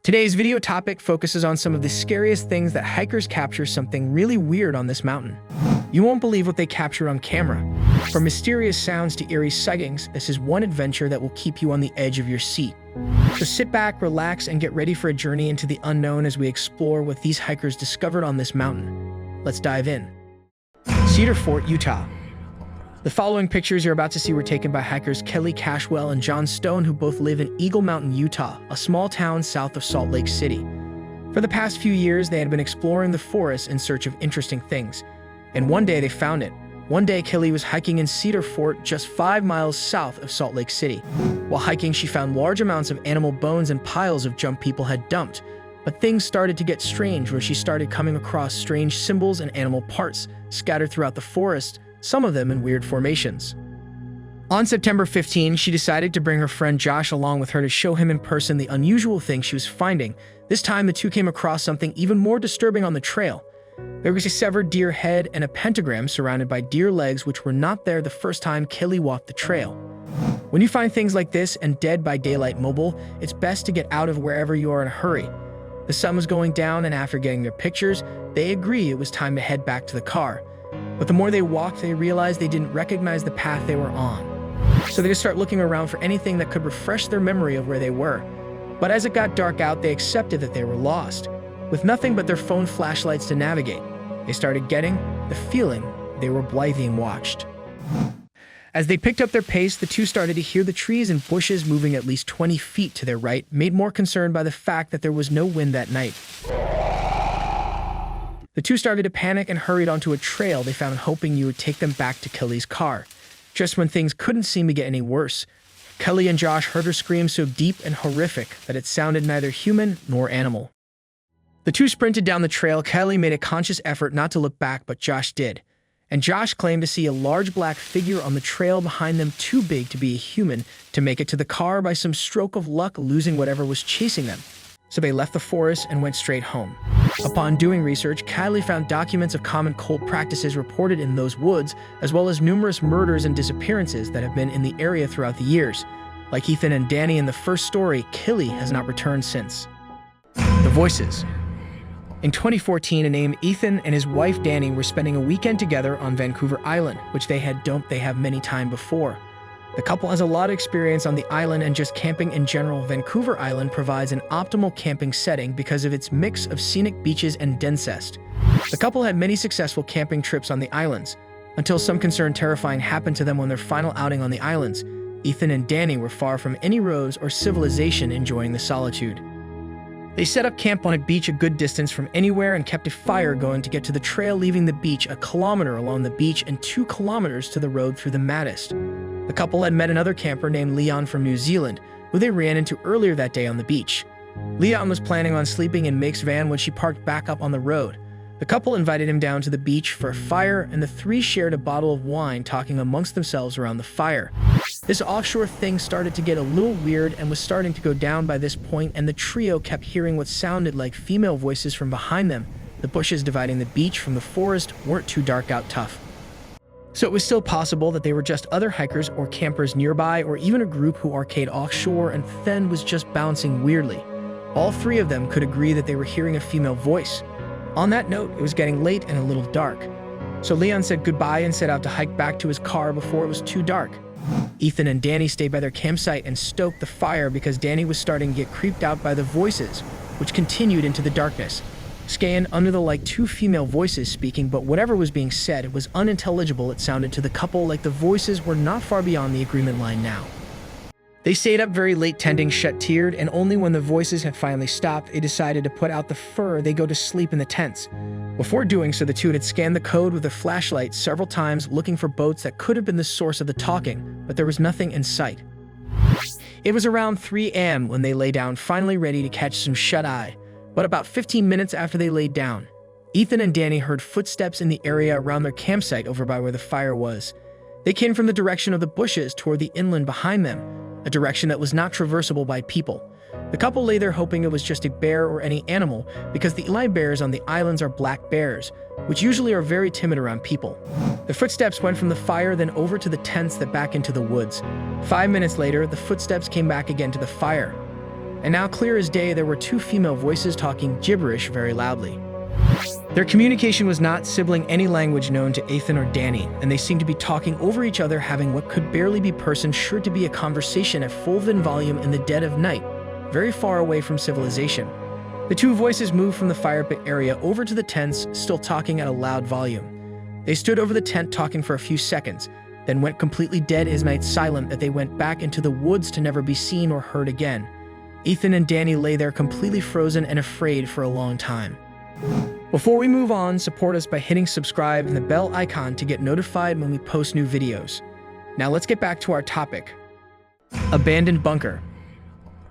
Today's video topic focuses on some of the scariest things that hikers capture something really weird on this mountain. You won't believe what they capture on camera. From mysterious sounds to eerie sightings, this is one adventure that will keep you on the edge of your seat. So sit back, relax, and get ready for a journey into the unknown as we explore what these hikers discovered on this mountain. Let's dive in. Cedar Fort, Utah. The following pictures you're about to see were taken by hikers Kelly Cashwell and John Stone, who both live in Eagle Mountain, Utah, a small town south of Salt Lake City. For the past few years, they had been exploring the forest in search of interesting things. And one day they found it. One day, Kelly was hiking in Cedar Fort, just 5 miles south of Salt Lake City. While hiking, she found large amounts of animal bones and piles of junk people had dumped. But things started to get strange when she started coming across strange symbols and animal parts scattered throughout the forest, some of them in weird formations. On September 15, she decided to bring her friend Josh along with her to show him in person the unusual thing she was finding. This time, the two came across something even more disturbing on the trail. There was a severed deer head and a pentagram surrounded by deer legs, which were not there the first time Kelly walked the trail. When you find things like this and dead by daylight mobile, it's best to get out of wherever you are in a hurry. The sun was going down, and after getting their pictures, they agree it was time to head back to the car. But the more they walked, they realized they didn't recognize the path they were on. So they just start looking around for anything that could refresh their memory of where they were. But as it got dark out, they accepted that they were lost. With nothing but their phone flashlights to navigate, they started getting the feeling they were being watched. As they picked up their pace, the two started to hear the trees and bushes moving at least 20 feet to their right, made more concerned by the fact that there was no wind that night. The two started to panic and hurried onto a trail they found, hoping you would take them back to Kelly's car. Just when things couldn't seem to get any worse, Kelly and Josh heard her scream so deep and horrific that it sounded neither human nor animal. The two sprinted down the trail. Kelly made a conscious effort not to look back, but Josh did. And Josh claimed to see a large black figure on the trail behind them, too big to be a human, to make it to the car by some stroke of luck, losing whatever was chasing them. So they left the forest and went straight home. Upon doing research, Kylie found documents of common cult practices reported in those woods, as well as numerous murders and disappearances that have been in the area throughout the years. Like Ethan and Danny in the first story, Kelly has not returned since. The voices. In 2014, a named Ethan and his wife Danny were spending a weekend together on Vancouver Island, which they have many times before. The couple has a lot of experience on the island and just camping in general. Vancouver Island provides an optimal camping setting because of its mix of scenic beaches and densest. The couple had many successful camping trips on the islands, until some terrifying happened to them on their final outing on the islands. Ethan and Danny were far from any roads or civilization, enjoying the solitude. They set up camp on a beach a good distance from anywhere and kept a fire going to get to the trail, leaving the beach 1 kilometer along the beach and 2 kilometers to the road through the maddest. The couple had met another camper named Leon from New Zealand, who they ran into earlier that day on the beach. Leon was planning on sleeping in Mick's van when she parked back up on the road. The couple invited him down to the beach for a fire, and the three shared a bottle of wine, talking amongst themselves around the fire. This offshore thing started to get a little weird and was starting to go down by this point, and the trio kept hearing what sounded like female voices from behind them. The bushes dividing the beach from the forest weren't too dark out tough. So it was still possible that they were just other hikers or campers nearby, or even a group who arcade offshore and then was just bouncing weirdly. All three of them could agree that they were hearing a female voice. On that note, it was getting late and a little dark. So Leon said goodbye and set out to hike back to his car before it was too dark. Ethan and Danny stayed by their campsite and stoked the fire because Danny was starting to get creeped out by the voices, which continued into the darkness. Scanned under the 2 female voices speaking, but whatever was being said, it was unintelligible. It sounded to the couple like the voices were not far beyond the agreement line now. They stayed up very late tending shut-tiered, and only when the voices had finally stopped, they decided to put out the fur. They go to sleep in the tents. Before doing so, the two had scanned the code with a flashlight several times, looking for boats that could have been the source of the talking, but there was nothing in sight. It was around 3 a.m. when they lay down, finally ready to catch some shut-eye. But about 15 minutes after they laid down, Ethan and Danny heard footsteps in the area around their campsite over by where the fire was. They came from the direction of the bushes toward the inland behind them, a direction that was not traversable by people. The couple lay there hoping it was just a bear or any animal, because the Eli bears on the islands are black bears, which usually are very timid around people. The footsteps went from the fire, then over to the tents, that back into the woods. 5 minutes later, the footsteps came back again to the fire. And now, clear as day, there were two female voices talking gibberish very loudly. Their communication was not sibling any language known to Ethan or Danny, and they seemed to be talking over each other, having what could barely be person sure to be a conversation at full volume in the dead of night, very far away from civilization. The two voices moved from the fire pit area over to the tents, still talking at a loud volume. They stood over the tent talking for a few seconds, then went completely dead as night silent that they went back into the woods to never be seen or heard again. Ethan and Danny lay there completely frozen and afraid for a long time. Before we move on, support us by hitting subscribe and the bell icon to get notified when we post new videos. Now let's get back to our topic. Abandoned bunker.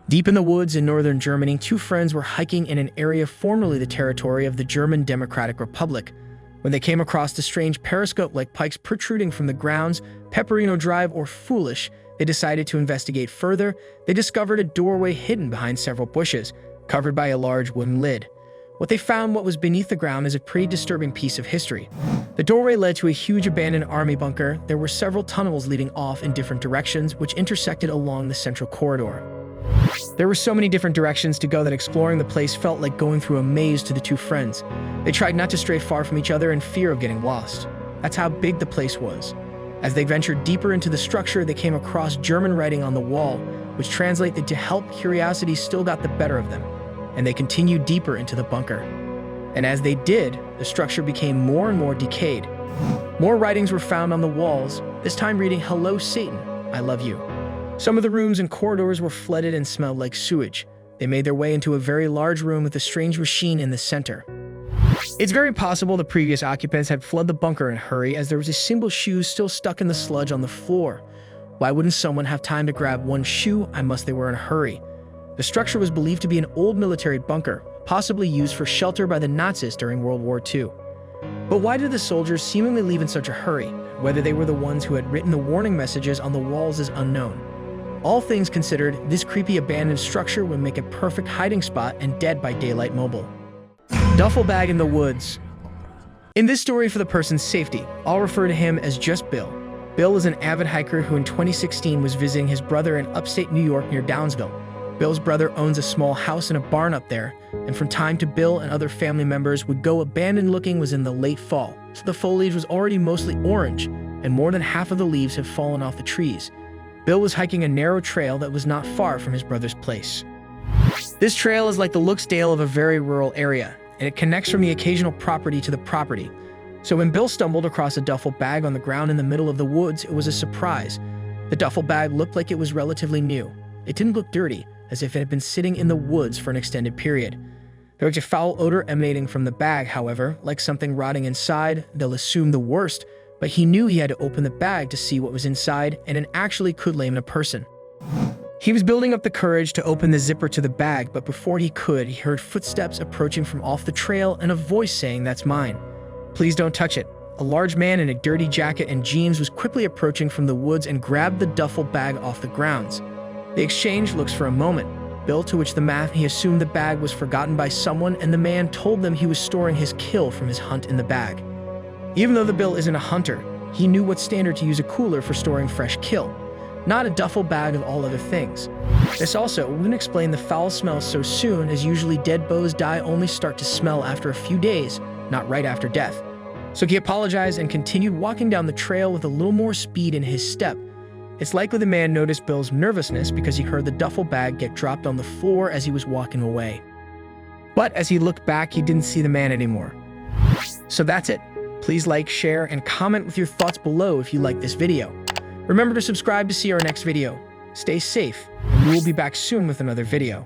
Deep in the woods in northern Germany, two friends were hiking in an area formerly the territory of the German Democratic Republic. When they came across the strange periscope-like pikes protruding from the grounds, Pepperino Drive or Foolish, they decided to investigate further. They discovered a doorway hidden behind several bushes, covered by a large wooden lid. What they found what was beneath the ground is a pretty disturbing piece of history. The doorway led to a huge abandoned army bunker. There were several tunnels leading off in different directions, which intersected along the central corridor. There were so many different directions to go that exploring the place felt like going through a maze to the two friends. They tried not to stray far from each other in fear of getting lost. That's how big the place was. As they ventured deeper into the structure, they came across German writing on the wall, which translated to help. Curiosity still got the better of them, and they continued deeper into the bunker. And as they did, the structure became more and more decayed. More writings were found on the walls, this time reading, "Hello Satan, I love you." Some of the rooms and corridors were flooded and smelled like sewage. They made their way into a very large room with a strange machine in the center. It's very possible the previous occupants had fled the bunker in a hurry, as there was a single shoe still stuck in the sludge on the floor. Why wouldn't someone have time to grab one shoe unless they were in a hurry? The structure was believed to be an old military bunker, possibly used for shelter by the Nazis during World War II. But why did the soldiers seemingly leave in such a hurry? Whether they were the ones who had written the warning messages on the walls is unknown. All things considered, this creepy abandoned structure would make a perfect hiding spot and dead by daylight mobile. Duffel bag in the woods. In this story, for the person's safety, I'll refer to him as just Bill. Bill is an avid hiker who in 2016 was visiting his brother in upstate New York near Downsville. Bill's brother owns a small house and a barn up there, and from time to Bill and other family members would go abandoned. Looking was in the late fall, so the foliage was already mostly orange, and more than half of the leaves had fallen off the trees. Bill was hiking a narrow trail that was not far from his brother's place. This trail is like the Looksdale of a very rural area, and it connects from the occasional property to the property. So when Bill stumbled across a duffel bag on the ground in the middle of the woods, it was a surprise. The duffel bag looked like it was relatively new. It didn't look dirty, as if it had been sitting in the woods for an extended period. There was a foul odor emanating from the bag, however, like something rotting inside. They'll assume the worst, but he knew he had to open the bag to see what was inside, and it actually could lame a person. He was building up the courage to open the zipper to the bag, but before he could, he heard footsteps approaching from off the trail and a voice saying, "That's mine. Please don't touch it." A large man in a dirty jacket and jeans was quickly approaching from the woods and grabbed the duffel bag off the grounds. They exchanged looks for a moment. Bill, to which the man, he assumed the bag was forgotten by someone, and the man told them he was storing his kill from his hunt in the bag. Even though the Bill isn't a hunter, he knew what standard to use a cooler for storing fresh kill, not a duffel bag of all other things. This also wouldn't explain the foul smell so soon, as usually dead bows die only start to smell after a few days, not right after death. So he apologized and continued walking down the trail with a little more speed in his step. It's likely the man noticed Bill's nervousness because he heard the duffel bag get dropped on the floor as he was walking away. But as he looked back, he didn't see the man anymore. So that's it. Please like, share, and comment with your thoughts below if you like this video. Remember to subscribe to see our next video. Stay safe, and we will be back soon with another video.